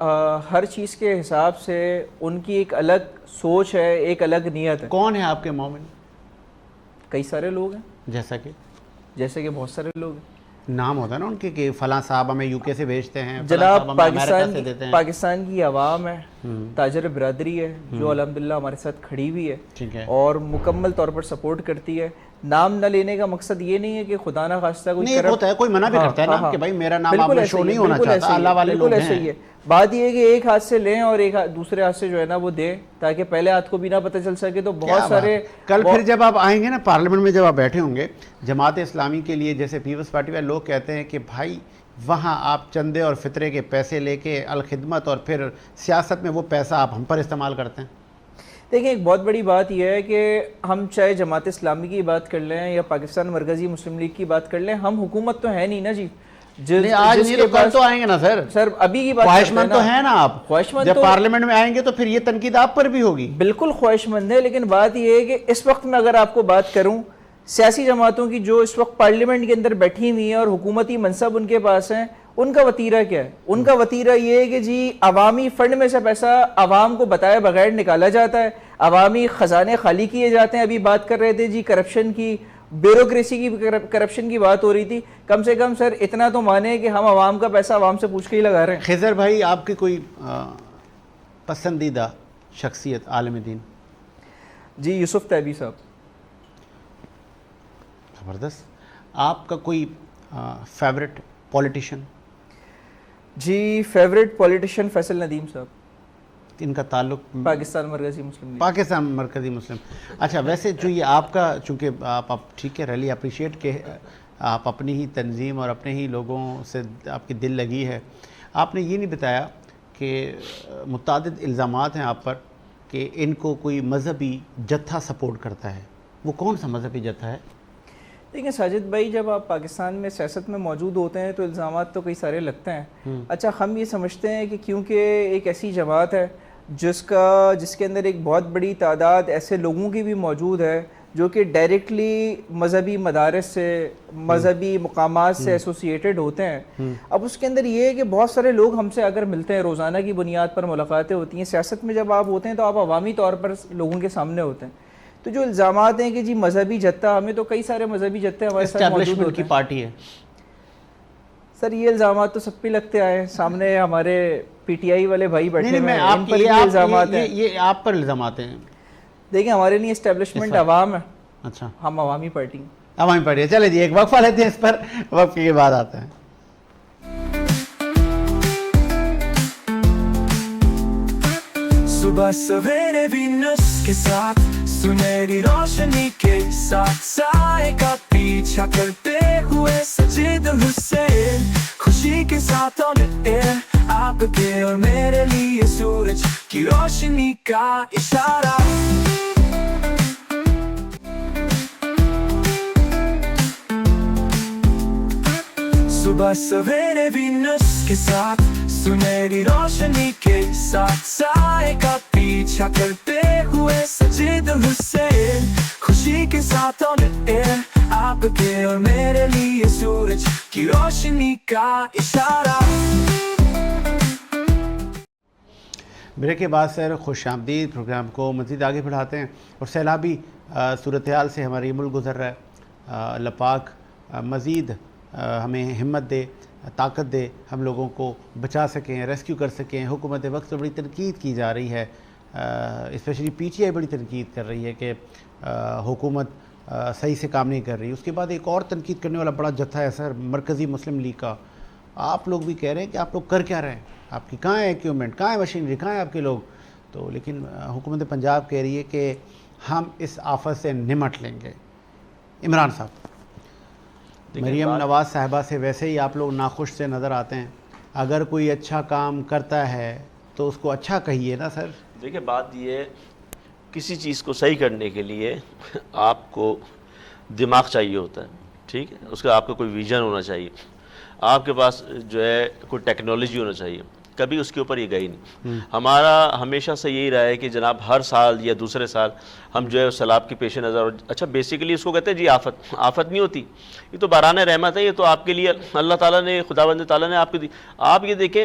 ہر چیز کے حساب سے ان کی ایک الگ سوچ ہے, ایک الگ نیت ہے. کون ہے آپ کے مومن؟ کئی سارے لوگ ہیں, جیسے کہ بہت سارے لوگ ہیں. نام ہوتا ہے نا ان کے کہ فلاں صاحب ہمیں یو کے سے بھیجتے ہیں, فلاں صاحب جناب ہمیں امریکہ سے دیتے ہیں. پاکستان کی عوام ہے, تاجر برادری ہے جو الحمدللہ ہمارے ساتھ کھڑی ہوئی ہے ٹھیک ہے. اور مکمل طور پر سپورٹ کرتی ہے. نام نہ لینے کا مقصد یہ نہیں ہے کہ خدا نہ خواستہ کوئی نہیں ہوتا ہے, کوئی منع بھی کرتا ہے نا کہ بھائی میرا نام آپ میں شو نہیں ہونا چاہتا, اللہ والے لوگ ایسے ہی ہیں. ہے. بات یہ ہے کہ ایک ہاتھ سے لیں اور ایک دوسرے ہاتھ سے جو ہے نا وہ دیں, تاکہ پہلے ہاتھ کو بھی نہ پتہ چل سکے. تو بہت سارے کل پھر جب آپ آئیں گے نا پارلیمنٹ میں, جب آپ بیٹھے ہوں گے جماعت اسلامی کے لیے, جیسے پیپلز پارٹی والے لوگ کہتے ہیں کہ بھائی وہاں آپ چندے اور فطرے کے پیسے لے کے الخدمت, اور پھر سیاست میں وہ پیسہ آپ ہم پر استعمال کرتے ہیں. دیکھیں ایک بہت بڑی بات یہ ہے کہ ہم چاہے جماعت اسلامی کی بات کر لیں یا پاکستان مرکزی مسلم لیگ کی بات کر لیں, ہم حکومت تو ہے نہیں نا جی. آج نہیں تو کل تو آئیں گے نا سر ابھی کی بات خواہش مند تو ہے نا آپ, خواہش مند جب پارلیمنٹ میں آئیں گے تو پھر یہ تنقید آپ پر بھی ہوگی. بالکل خواہش مند ہے, لیکن بات یہ ہے کہ اس وقت میں اگر آپ کو بات کروں سیاسی جماعتوں کی جو اس وقت پارلیمنٹ کے اندر بیٹھی ہوئی ہیں اور حکومتی منصب ان کے پاس ہیں, ان کا وتیرہ کیا ہے؟ ان کا وتیرہ یہ ہے کہ جی عوامی فنڈ میں سے پیسہ عوام کو بتائے بغیر نکالا جاتا ہے, عوامی خزانے خالی کیے جاتے ہیں. ابھی بات کر رہے تھے جی کرپشن کی, بیوروکریسی کی, کرپشن کی بات ہو رہی تھی. کم سے کم سر اتنا تو مانے کہ ہم عوام کا پیسہ عوام سے پوچھ کے ہی لگا رہے ہیں. خضر بھائی آپ کی کوئی پسندیدہ شخصیت عالم دین؟ جی یوسف تیبی صاحب. زبردست. آپ کا کوئی فیورٹ پولیٹیشین؟ جی فیوریٹ پولیٹیشین فیصل ندیم صاحب. ان کا تعلق پاکستان مرکزی مسلم لیگ. پاکستان مرکزی مسلم. اچھا ویسے جو یہ آپ کا, چونکہ آپ ٹھیک ہے ریلی اپریشیٹ کہ آپ اپنی ہی تنظیم اور اپنے ہی لوگوں سے آپ کی دل لگی ہے, آپ نے یہ نہیں بتایا کہ متعدد الزامات ہیں آپ پر کہ ان کو کوئی مذہبی جتھا سپورٹ کرتا ہے. وہ کون سا مذہبی جتھا ہے؟ دیکھیں ساجد بھائی, جب آپ پاکستان میں سیاست میں موجود ہوتے ہیں تو الزامات تو کئی سارے لگتے ہیں. اچھا ہم یہ سمجھتے ہیں کہ کیونکہ ایک ایسی جماعت ہے جس کے اندر ایک بہت بڑی تعداد ایسے لوگوں کی بھی موجود ہے جو کہ ڈائریکٹلی مذہبی مدارس سے, مذہبی مقامات سے ایسوسیٹڈ ہوتے ہیں. اب اس کے اندر یہ ہے کہ بہت سارے لوگ ہم سے اگر ملتے ہیں, روزانہ کی بنیاد پر ملاقاتیں ہوتی ہیں. سیاست میں جب آپ ہوتے ہیں تو آپ عوامی طور پر لوگوں کے سامنے ہوتے ہیں. تو جو الزامات ہیں کہ جی مذہبی جتھا, ہمیں تو کئی سارے مذہبی جتھے ہمارے ساتھ موجود ہوتے کی ہیں. پارٹی ہے سر یہ الزامات تو سب پہ لگتے آئے ہیں. سامنے ہمارے پی ٹی آئی والے بھائی بیٹھے ہوئے ہیں, ان پر بھی الزامات ہیں. یہ آپ پر الزامات ہیں. دیکھیں ہمارے لیے اسٹیبلشمنٹ عوام ہے. اچھا ہم عوامی پارٹی ہیں. عوامی پارٹی ہے. چلے جی ایک وقفہ لیتے ہیں اس پر, وقفے کے بعد آتے ہیں. صبح سویرے وینس کے ساتھ سنہری روشنی کے ساتھ سائے کا پیچھا کرتے ہوئے سجید حسین, خوشی کے ساتھ آپ کے اور میرے لیے سورج کی روشنی کا اشارہ. صبح سویرے وینس کے ساتھ سنہری روشنی کے ساتھ سائے کا پیچھا کرتے ہوئے سجید حسین, خوشی کے ساتھ آپ کے اور میرے لیے سورج کی روشنی کا اشارہ. بریک کے بعد سر خوش آمدید. پروگرام کو مزید آگے بڑھاتے ہیں اور سیلابی صورتحال سے ہماری ملک گزر رہا ہے. اللہ پاک مزید ہمیں ہمت دے, طاقت دے, ہم لوگوں کو بچا سکیں, ریسکیو کر سکیں. حکومت وقت سے بڑی تنقید کی جا رہی ہے, اسپیشلی پی ٹی آئی بڑی تنقید کر رہی ہے کہ حکومت صحیح سے کام نہیں کر رہی. اس کے بعد ایک اور تنقید کرنے والا بڑا جتھا ہے سر مرکزی مسلم لیگ کا. آپ لوگ بھی کہہ رہے ہیں کہ آپ لوگ کر کیا رہے ہیں, آپ کی کہاں ہے ایکوپمنٹ, کہاں ہے مشینری, کہاں ہے آپ کے لوگ. تو لیکن حکومت پنجاب کہہ رہی ہے کہ ہم اس آفت سے نمٹ لیں گے. عمران صاحب, مریم نواز صاحبہ سے ویسے ہی آپ لوگ ناخوش سے نظر آتے ہیں. اگر کوئی اچھا کام کرتا ہے تو اس کو اچھا کہیے نا سر. دیکھیں بات یہ ہے, کسی چیز کو صحیح کرنے کے لیے آپ کو دماغ چاہیے ہوتا ہے, ٹھیک ہے, اس کا آپ کا کوئی ویژن ہونا چاہیے, آپ کے پاس جو ہے کوئی ٹیکنالوجی ہونا چاہیے. کبھی اس کے اوپر یہ گئی نہیں. ہمارا ہمیشہ سے یہی رہا ہے کہ جناب ہر سال یا دوسرے سال ہم جو ہے سیلاب کے پیش نظر, اچھا بیسیکلی اس کو کہتے ہیں جی آفت نہیں ہوتی, یہ تو باران رحمت ہے. یہ تو آپ کے لیے اللہ تعالیٰ نے, خداوند تعالیٰ نے آپ کو دی. آپ یہ دیکھیں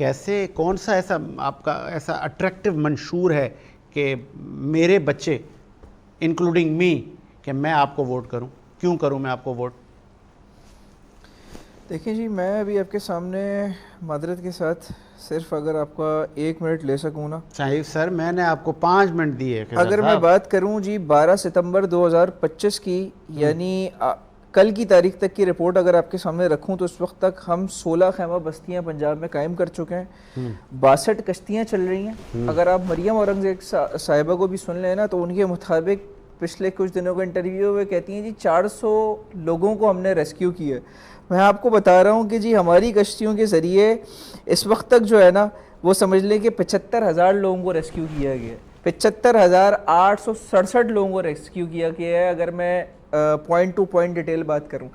کیسے کون سا ایسا آپ کا ایسا اٹریکٹیو منشور ہے کہ میرے بچے انکلوڈنگ می کہ میں آپ کو ووٹ کروں؟ کیوں کروں میں آپ کو ووٹ؟ دیکھیں جی، میں ابھی آپ کے سامنے معذرت کے ساتھ صرف اگر آپ کا 1 منٹ لے سکوں نا. صحیح سر، میں نے آپ کو 5 منٹ دیے. اگر میں بات کروں جی 12 ستمبر 2025 کی، یعنی کل کی تاریخ تک کی رپورٹ اگر آپ کے سامنے رکھوں تو اس وقت تک ہم 16 خیمہ بستیاں پنجاب میں قائم کر چکے ہیں. 62 کشتیاں چل رہی ہیں. اگر آپ مریم اورنگزیب صاحبہ کو بھی سن لیں نا تو ان کے مطابق پچھلے کچھ دنوں کا انٹرویو میں کہتی ہیں جی 400 لوگوں کو ہم نے ریسکیو کیا ہے. میں آپ کو بتا رہا ہوں کہ جی ہماری کشتیوں کے ذریعے اس وقت تک جو ہے نا وہ سمجھ لیں کہ 75,000 لوگوں کو ریسکیو کیا گیا ہے. 75,867 لوگوں کو ریسکیو کیا گیا ہے. اگر میں پوائنٹ ٹو پوائنٹ ڈیٹیل بات کروں،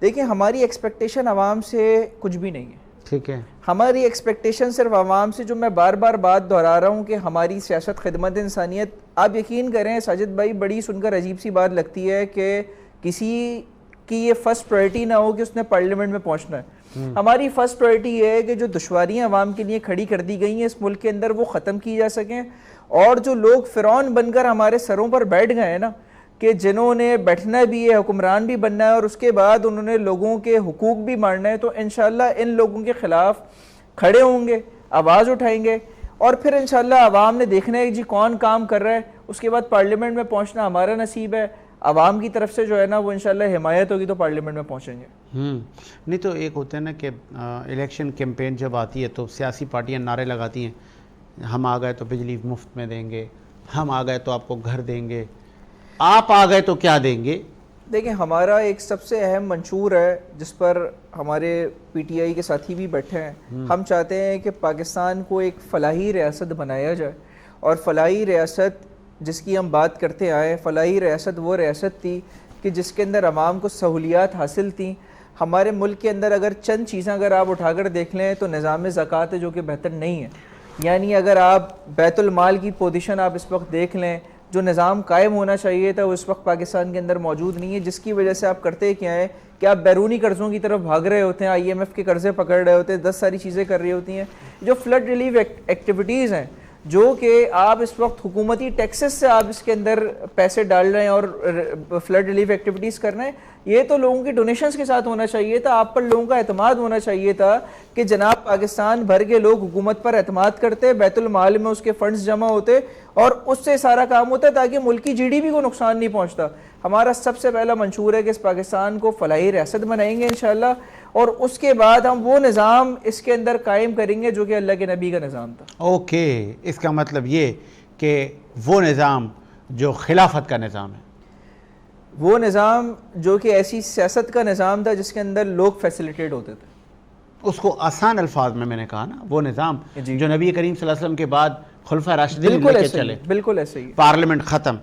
دیکھیں ہماری ایکسپیکٹیشن عوام سے کچھ بھی نہیں ہے. ٹھیک ہے، ہماری ایکسپیکٹیشن صرف عوام سے، جو میں بار بار بات دہرا رہا ہوں کہ ہماری سیاست خدمت انسانیت. آپ یقین کریں ساجد بھائی، بڑی سن کر عجیب سی بات لگتی ہے کہ کسی کی یہ فرسٹ پرائرٹی نہ ہو کہ اس نے پارلیمنٹ میں پہنچنا ہے. ہماری فرسٹ پرائرٹی یہ ہے کہ جو دشواریاں عوام کے لیے کھڑی کر دی گئی ہیں اس ملک کے اندر وہ ختم کی جا سکیں. اور جو لوگ فرعون بن کر ہمارے سروں پر بیٹھ گئے ہیں نا، کہ جنہوں نے بیٹھنا بھی ہے، حکمران بھی بننا ہے اور اس کے بعد انہوں نے لوگوں کے حقوق بھی ماننا ہے، تو انشاءاللہ ان لوگوں کے خلاف کھڑے ہوں گے، آواز اٹھائیں گے. اور پھر انشاءاللہ عوام نے دیکھنا ہے جی کون کام کر رہا ہے. اس کے بعد پارلیمنٹ میں پہنچنا ہمارا نصیب ہے. عوام کی طرف سے جو ہے نا وہ انشاءاللہ حمایت ہوگی تو پارلیمنٹ میں پہنچیں گے. نہیں تو ایک ہوتا ہے نا کہ الیکشن کیمپین جب آتی ہے تو سیاسی پارٹیاں نعرے لگاتی ہیں، ہم آ گئے تو بجلی مفت میں دیں گے، ہم آ گئے تو آپ کو گھر دیں گے، آپ آ گئے تو کیا دیں گے؟ دیکھیں ہمارا ایک سب سے اہم منشور ہے جس پر ہمارے پی ٹی آئی کے ساتھی بھی بیٹھے ہیں. ہم چاہتے ہیں کہ پاکستان کو ایک فلاحی ریاست بنایا جائے. اور فلاحی ریاست جس کی ہم بات کرتے آئے، فلاحی ریاست وہ ریاست تھی کہ جس کے اندر عوام کو سہولیات حاصل تھیں. ہمارے ملک کے اندر اگر چند چیزیں اگر آپ اٹھا کر دیکھ لیں تو نظام زکوٰۃ ہے جو کہ بہتر نہیں ہے. یعنی اگر آپ بیت المال کی پوزیشن آپ اس وقت دیکھ لیں، جو نظام قائم ہونا چاہیے تھا وہ اس وقت پاکستان کے اندر موجود نہیں ہے، جس کی وجہ سے آپ کرتے کیا ہے کہ آپ بیرونی قرضوں کی طرف بھاگ رہے ہوتے ہیں، IMF کے قرضے پکڑ رہے ہوتے ہیں، 10 ساری چیزیں کر رہی ہوتی ہیں. جو فلڈ ریلیف ایکٹیویٹیز ہیں جو کہ آپ اس وقت حکومتی ٹیکسز سے آپ اس کے اندر پیسے ڈال رہے ہیں اور فلڈ ریلیف ایکٹیویٹیز کر رہے ہیں، یہ تو لوگوں کی ڈونیشنز کے ساتھ ہونا چاہیے تھا. آپ پر لوگوں کا اعتماد ہونا چاہیے تھا کہ جناب پاکستان بھر کے لوگ حکومت پر اعتماد کرتے، بیت المال میں اس کے فنڈز جمع ہوتے اور اس سے سارا کام ہوتا تاکہ ملک کی GDP کو نقصان نہیں پہنچتا. ہمارا سب سے پہلا منشور ہے کہ اس پاکستان کو فلاحی ریاست بنائیں گے انشاءاللہ، اور اس کے بعد ہم وہ نظام اس کے اندر قائم کریں گے جو کہ اللہ کے نبی کا نظام تھا. اوکے، اس کا مطلب یہ کہ وہ نظام جو خلافت کا نظام ہے، وہ نظام جو کہ ایسی سیاست کا نظام تھا جس کے اندر لوگ فیسیلیٹیٹ ہوتے تھے. اس کو آسان الفاظ میں نے کہا نا، وہ نظام جو نبی کریم صلی اللہ علیہ وسلم کے بعد خلفائے راشدین لے کے چلے. بالکل ایسے ہی. پارلیمنٹ ختم،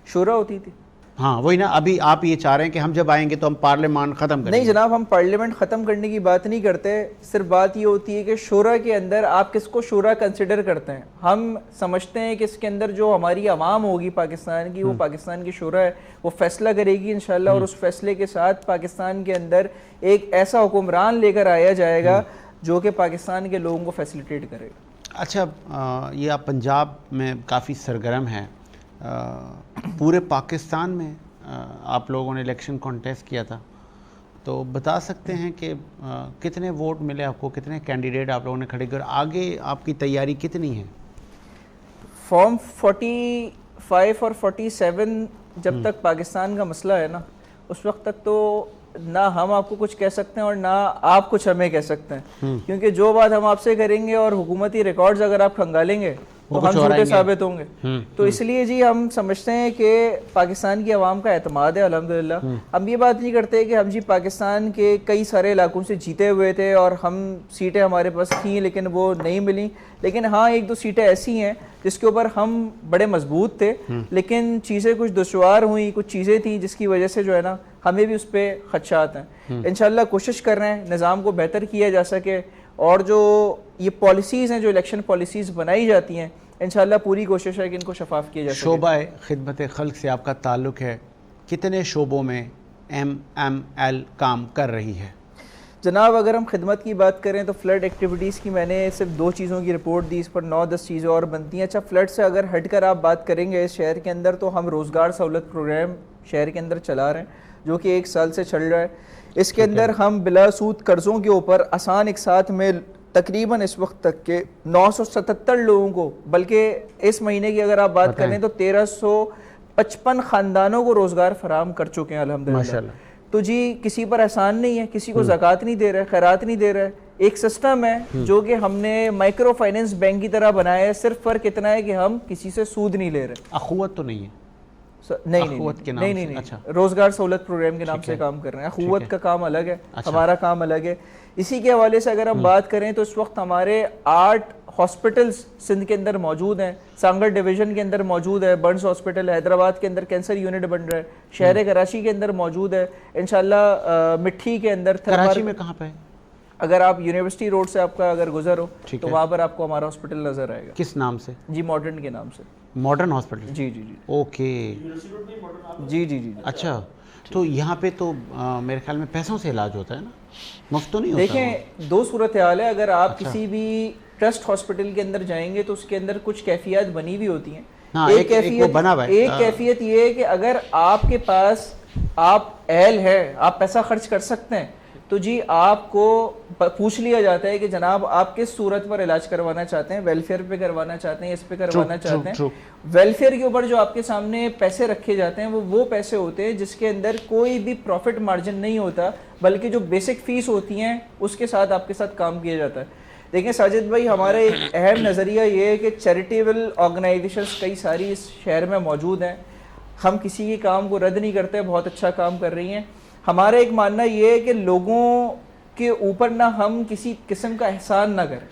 شورا ہوتی تھی. ہاں وہی نا، ابھی آپ یہ چاہ رہے ہیں کہ ہم جب آئیں گے تو ہم پارلیمان ختم کریں گے. نہیں جناب، ہم پارلیمنٹ ختم کرنے کی بات نہیں کرتے. صرف بات یہ ہوتی ہے کہ شورا کے اندر آپ کس کو شورا کنسیڈر کرتے ہیں. ہم سمجھتے ہیں کہ اس کے اندر جو ہماری عوام ہوگی پاکستان کی، وہ پاکستان کی شورا ہے، وہ فیصلہ کرے گی انشاءاللہ، اور اس فیصلے کے ساتھ پاکستان کے اندر ایک ایسا حکمران لے کر آیا جائے گا جو کہ پاکستان کے لوگوں کو فیسیلیٹیٹ کرے گا. اچھا، یہ آپ پنجاب میں کافی سرگرم ہیں، پورے پاکستان میں آپ لوگوں نے الیکشن کانٹیسٹ کیا تھا، تو بتا سکتے ہیں کہ کتنے ووٹ ملے آپ کو، کتنے کینڈیڈیٹ آپ لوگوں نے کھڑے کر، آگے آپ کی تیاری کتنی ہے؟ فارم 45 اور 47 جب تک پاکستان کا مسئلہ ہے نا، اس وقت تک تو نہ ہم آپ کو کچھ کہہ سکتے ہیں اور نہ آپ کچھ ہمیں کہہ سکتے ہیں، کیونکہ جو بات ہم آپ سے کریں گے اور حکومتی ریکارڈز اگر آپ کھنگالیں گے تو ہم جھوٹے ثابت ہوں گے. تو اس لیے جی ہم سمجھتے ہیں کہ پاکستان کی عوام کا اعتماد ہے الحمدللہ. ہم یہ بات نہیں کرتے کہ ہم جی پاکستان کے کئی سارے علاقوں سے جیتے ہوئے تھے اور ہم سیٹیں ہمارے پاس تھیں لیکن وہ نہیں ملیں، لیکن ہاں 1-2 سیٹیں ایسی ہیں جس کے اوپر ہم بڑے مضبوط تھے، لیکن چیزیں کچھ دشوار ہوئیں، کچھ چیزیں تھیں جس کی وجہ سے جو ہے نا ہمیں بھی اس پہ خدشات ہیں. انشاءاللہ کوشش کر رہے ہیں نظام کو بہتر کیا جا سکے، اور جو یہ پالیسیز ہیں، جو الیکشن پالیسیز بنائی جاتی ہیں، انشاءاللہ پوری کوشش ہے کہ ان کو شفاف کیا جا سکے. شعبہ خدمت خلق سے آپ کا تعلق ہے، کتنے شعبوں میں MML کام کر رہی ہے؟ جناب اگر ہم خدمت کی بات کریں تو فلڈ ایکٹیویٹیز کی میں نے صرف 2 چیزوں کی رپورٹ دی, اس پر 9-10 چیزیں اور بنتی ہیں. اچھا فلڈ سے اگر ہٹ کر آپ بات کریں گے اس شہر کے اندر, تو ہم روزگار سہولت پروگرام شہر کے اندر چلا رہے ہیں جو کہ 1 سال سے چل رہا ہے. اس کے اندر ہم بلا سود قرضوں کے اوپر آسان ایک ساتھ میں تقریباً اس وقت تک کے 977 لوگوں کو, بلکہ اس مہینے کی اگر آپ بات کریں تو 1355 خاندانوں کو روزگار فراہم کر چکے ہیں الحمدللہ. تو جی کسی پر احسان نہیں ہے, کسی کو زکوٰۃ نہیں دے رہے, خیرات نہیں دے رہے. ایک سسٹم ہے جو کہ ہم نے مائکرو فائنینس بینک کی طرح بنایا ہے, صرف فرق اتنا ہے کہ ہم کسی سے سود نہیں لے رہے. اخوت تو نہیں ہے؟ نہیں, روزگار سہولت پروگرام کے نام سے کام کر رہے ہیں. اخوت کا کام الگ ہے, ہمارا کام الگ ہے. اسی کے حوالے سے اگر ہم بات کریں تو اس وقت ہمارے 8 ہاسپٹلز سندھ کے اندر موجود ہیں. سانگڑ ڈویژن کے اندر موجود ہے برنس ہاسپٹل, حیدرآباد کے اندر کینسر یونٹ بن رہا ہے, شہر کراچی کے اندر موجود ہے انشاءاللہ. مٹھی کے اندر, کراچی میں کہاں پہ ہے؟ اگر آپ یونیورسٹی روڈ سے آپ کا اگر گزر ہو تو وہاں پر آپ کو ہمارا ہاسپٹل نظر آئے گا. کس نام سے؟ جی ماڈرن کے نام سے. Modern hospital? جی. اوکے. جی. اچھا, تو یہاں پہ تو میرے خیال میں پیسوں سے علاج ہوتا ہے نا, مفت تو نہیں ہوتا؟ دیکھیں 2 صورتحال ہے. اگر آپ کسی بھی ٹرسٹ ہاسپٹل کے اندر جائیں گے تو اس کے اندر کچھ کیفیات بنی ہوئی ہوتی ہیں. ایک کیفیت یہ ہے کہ اگر آپ کے پاس آپ اہل ہے, آپ پیسہ خرچ کر سکتے ہیں, تو جی آپ کو پوچھ لیا جاتا ہے کہ جناب آپ کس صورت پر علاج کروانا چاہتے ہیں, ویلفیئر پہ کروانا چاہتے ہیں, اس پہ کروانا چاہتے ہیں. ویلفیئر کے اوپر جو آپ کے سامنے پیسے رکھے جاتے ہیں وہ پیسے ہوتے ہیں جس کے اندر کوئی بھی پروفٹ مارجن نہیں ہوتا, بلکہ جو بیسک فیس ہوتی ہیں اس کے ساتھ آپ کے ساتھ کام کیا جاتا ہے. دیکھیں ساجد بھائی, ہمارا ایک اہم نظریہ یہ ہے کہ چیریٹیبل آرگنائزیشنز کئی ساری اس شہر میں موجود ہیں. ہم کسی کے کام کو رد نہیں کرتے, بہت اچھا کام کر رہی ہیں. ہمارا ایک ماننا یہ ہے کہ لوگوں کے اوپر نہ ہم کسی قسم کا احسان نہ کریں.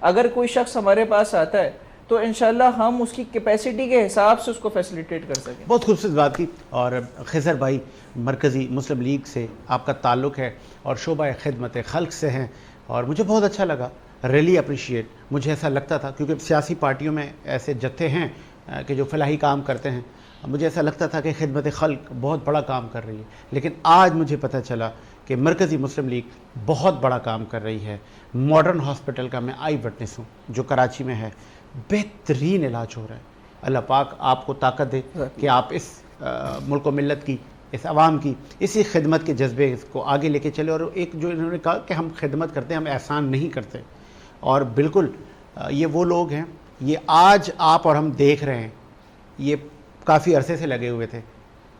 اگر کوئی شخص ہمارے پاس آتا ہے تو انشاءاللہ ہم اس کی کیپیسٹی کے حساب سے اس کو فیسیلیٹیٹ کر سکیں. بہت خوبصورت بات کی. اور خضر بھائی, مرکزی مسلم لیگ سے آپ کا تعلق ہے اور شعبہ خدمت خلق سے ہیں, اور مجھے بہت اچھا لگا, ریلی اپریشیٹ. مجھے ایسا لگتا تھا کیونکہ سیاسی پارٹیوں میں ایسے جتھے ہیں کہ جو فلاحی کام کرتے ہیں, مجھے ایسا لگتا تھا کہ خدمت خلق بہت بڑا کام کر رہی ہے, لیکن آج مجھے پتہ چلا کہ مرکزی مسلم لیگ بہت بڑا کام کر رہی ہے. ماڈرن ہاسپٹل کا میں آئی وٹنس ہوں جو کراچی میں ہے, بہترین علاج ہو رہا ہے. اللہ پاک آپ کو طاقت دے کہ آپ اس ملک و ملت کی, اس عوام کی اسی خدمت کے جذبے کو آگے لے کے چلے. اور ایک جو انہوں نے کہا کہ ہم خدمت کرتے ہیں, ہم احسان نہیں کرتے, اور بالکل یہ وہ لوگ ہیں, یہ آج آپ اور ہم دیکھ رہے ہیں, یہ کافی عرصے سے لگے ہوئے تھے.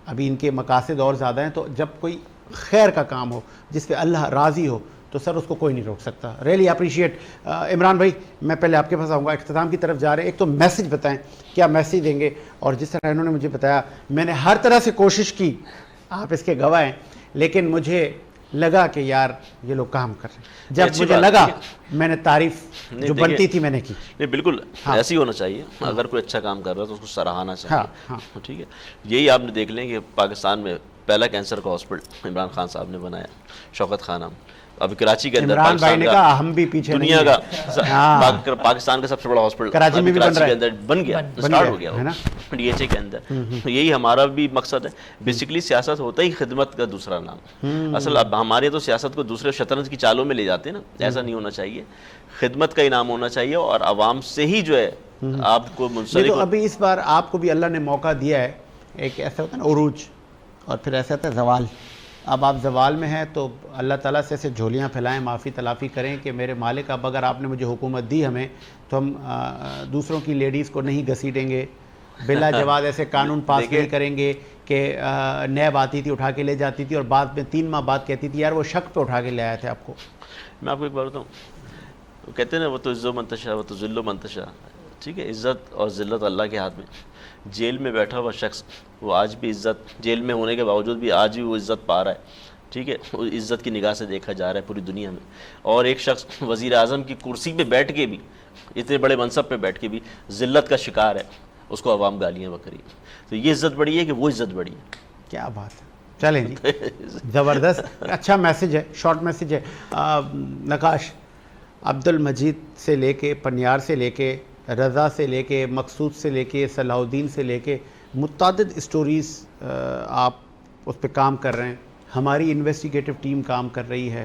ابھی ان کے مقاصد اور زیادہ ہیں, تو جب کوئی خیر کا کام ہو جس پہ اللہ راضی ہو تو سر اس کو کوئی نہیں روک سکتا. Really appreciate. عمران بھائی, میں پہلے آپ کے پاس آؤں گا, اختتام کی طرف جا رہے ہیں. ایک تو میسج بتائیں, کیا میسج دیں گے؟ اور جس طرح انہوں نے مجھے بتایا, میں نے ہر طرح سے کوشش کی, آپ اس کے گواہ ہیں, لیکن مجھے لگا کہ یار یہ لوگ کام کر رہے ہیں. جب مجھے لگا میں نے تعریف جو بنتی تھی میں نے کی. نہیں بالکل ایسے ہی ہونا چاہیے. اگر کوئی اچھا کام کر رہا ہے تو اس کو سراہنا چاہیے. ٹھیک ہے, یہی آپ نے دیکھ لیں کہ پاکستان میں پہلا کینسر کا ہاسپٹل عمران خان صاحب نے بنایا, شوکت خان. ابھی کراچی کے اندر پاکستان کا ہم بھی پیچھے دنیا کا پاکستان کا سب سے بڑا ہاسپٹل کراچی میں کے اندر بن گیا, اسٹارٹ ہو گیا ڈی ایچ اے کے اندر. یہی ہمارا بھی مقصد ہے. بیسیکلی سیاست ہوتا ہی خدمت کا دوسرا نام. اصل اب ہمارے تو سیاست کو دوسرے شطرنج کی چالوں میں لے جاتے ہیں نا, ایسا نہیں ہونا چاہیے. خدمت کا انعام ہونا چاہیے, اور عوام سے ہی جو ہے آپ کو منسلک. تو ابھی اس بار آپ کو بھی اللہ نے موقع دیا ہے, ایک ایسا ہوتا ہے نا عروج, اور پھر ایسا ہوتا ہے زوال. اب آپ زوال میں ہیں تو اللہ تعالیٰ سے ایسے جھولیاں پھیلائیں, معافی تلافی کریں کہ میرے مالک اب اگر آپ نے مجھے حکومت دی ہمیں, تو ہم دوسروں کی لیڈیز کو نہیں گھسیٹیں گے, بلا جواز ایسے قانون پاس نہیں کریں گے کہ نیب آتی تھی اٹھا کے لے جاتی تھی اور بعد میں 3 ماہ بعد کہتی تھی یار وہ شک پہ اٹھا کے لے آئے تھے آپ کو. میں آپ کو ایک بار بتاؤں, کہتے ہیں نا وہ تو عز و منتشا وہ تو ذل و منتشا. ٹھیک ہے, عزت اور ذلت اللہ کے ہاتھ میں. جیل میں بیٹھا ہوا شخص وہ آج بھی عزت, جیل میں ہونے کے باوجود بھی آج بھی وہ عزت پا رہا ہے. ٹھیک ہے, وہ عزت کی نگاہ سے دیکھا جا رہا ہے پوری دنیا میں. اور ایک شخص وزیر اعظم کی کرسی پہ بیٹھ کے بھی, اتنے بڑے منصب پہ بیٹھ کے بھی ذلت کا شکار ہے, اس کو عوام گالیاں بکری. تو یہ عزت بڑی ہے کہ وہ عزت بڑی ہے. کیا بات ہے, چلیں جی, زبردست. اچھا میسج ہے, شارٹ میسج ہے. نقاش عبد المجید سے لے کے, پنیار سے لے کے, رضا سے لے کے, مقصود سے لے کے, صلاح الدین سے لے کے, متعدد اسٹوریز آپ اس پہ کام کر رہے ہیں. ہماری انویسٹیگیٹو ٹیم کام کر رہی ہے.